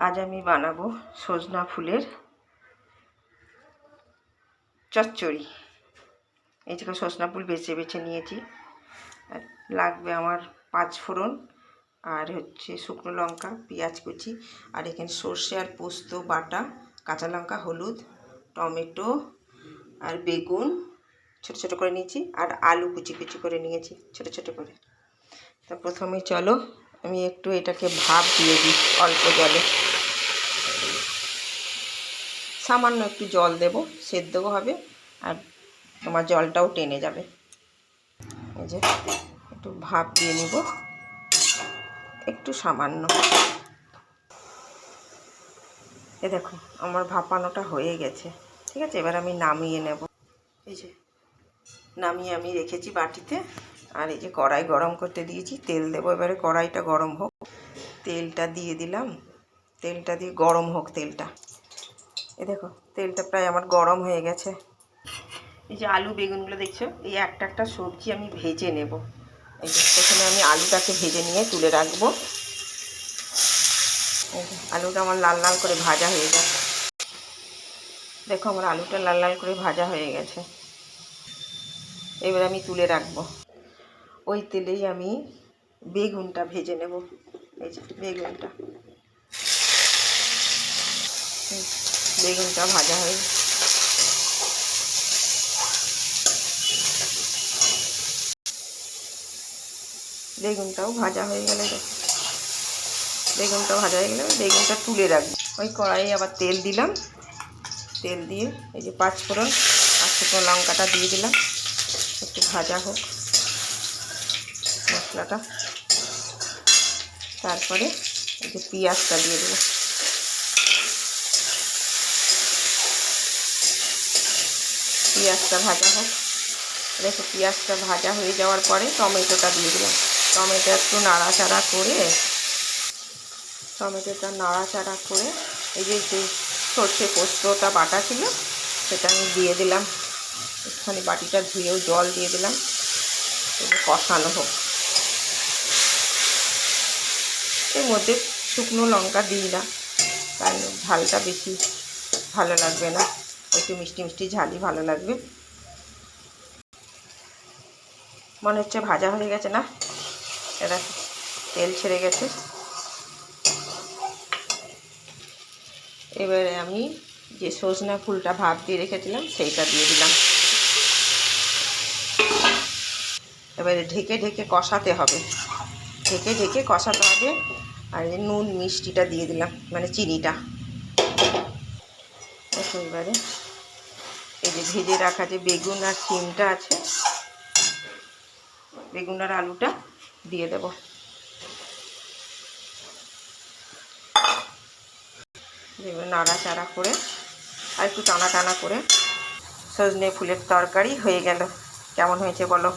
আজ আমি বানাবো সজনা ফুলের চচ্চড়ি। এই যে সজনা ফুল বেছে বেছে নিয়েছি। আর লাগবে আমার 5 ফোড়ন, আর হচ্ছে শুকনো লঙ্কা, পেঁয়াজ কুচি, আর এখানে সর্ষে আর পোস্ত বাটা, কাঁচা লঙ্কা, হলুদ, টমেটো আর বেগুন ছোট ছোট করে নিয়েছি, আর আলু কুচি কুচি করে নিয়েছি ছোট ছোট করে। তা প্রথমে চলো আমি একটু এটাকে ভাপ দিয়ে দিই অল্প জলে। সামান্য একটু জল দেব, সেদ্ধও হবে আর তোমার জলটাও টেনে যাবে। এই যে একটু ভাপ দিয়ে নিব, একটু সামান্য। এ দেখো আমার ভাপানোটা হয়ে গেছে, ঠিক আছে। এবার আমি নামিয়ে নেব। এই যে নামিয়ে আমি রেখেছি বাটিতে। আর এই যে কড়াই গরম করতে দিয়েছি, তেল দেবো। এবারে কড়াইটা গরম হোক, তেলটা দিয়ে দিলাম। তেলটা দিয়ে গরম হোক তেলটা। এ দেখো তেলটা প্রায় আমার গরম হয়ে গেছে। এই যে আলু বেগুনগুলো দেখছো, এই একটা একটা সবজি আমি ভেজে নেব। এই যে প্রথমে আমি আলুটাকে ভেজে নিয়ে তুলে রাখবো। এই যে আলুটা আমার লাল লাল করে ভাজা হয়ে গেছে। দেখো আমার আলুটা লাল লাল করে ভাজা হয়ে গেছে। এবার আমি তুলে রাখবো। ওই তেলেই আমি বেগুনটা ভেজে নেব। এই যে বেগুনটা ভাজা হয়ে বেগুনটাও ভাজা হয়ে গেলে বেগুনটা তুলে রাখবো। ওই কড়াইয়ে আবার তেল দিলাম। তেল দিয়ে এই যে 5 ফোড়ন আর শুকনো লঙ্কাটা দিয়ে দিলাম। একটু ভাজা হোক মশলাটা। তারপরে এই যে পেঁয়াজটা দিয়ে দেবো। পেঁয়াজটা ভাজা হোক। দেখো পেঁয়াজটা ভাজা হয়ে যাওয়ার পরে টমেটোটা দিয়ে দিলাম। টমেটো একটু নাড়াচাড়া করে এই যে সর্ষে পোস্তটা বাটা ছিল সেটা আমি দিয়ে দিলাম। একটুখানি বাটিটা ধুয়েও জল দিয়ে দিলাম। কষানো হোক। এর মধ্যে শুকনো লঙ্কা দিই না, কারণ ঝালটা বেশি ভালো লাগবে না, একটু মিষ্টি মিষ্টি ঝালই ভালো লাগবে। মনে হচ্ছে ভাজা হয়ে গেছে না, এটা তেল ছেড়ে গেছে। এবারে আমি যে সজনা ফুলটা ভাপ দিয়ে রেখেছিলাম সেইটা দিয়ে দিলাম। এবারে ঢেকে ঢেকে কষাতে হবে, আর এই নুন মিষ্টিটা দিয়ে দিলাম, মানে চিনিটা। দেখো এবারে এই যে ভেজে রাখা যে বেগুন আর শিমটা আছে, বেগুন আর আলুটা দিয়ে দেব। নাড়াচাড়া করে আর একটু টানা টানা করে সজনে ফুলের তরকারি হয়ে গেল। কেমন হয়েছে বলো?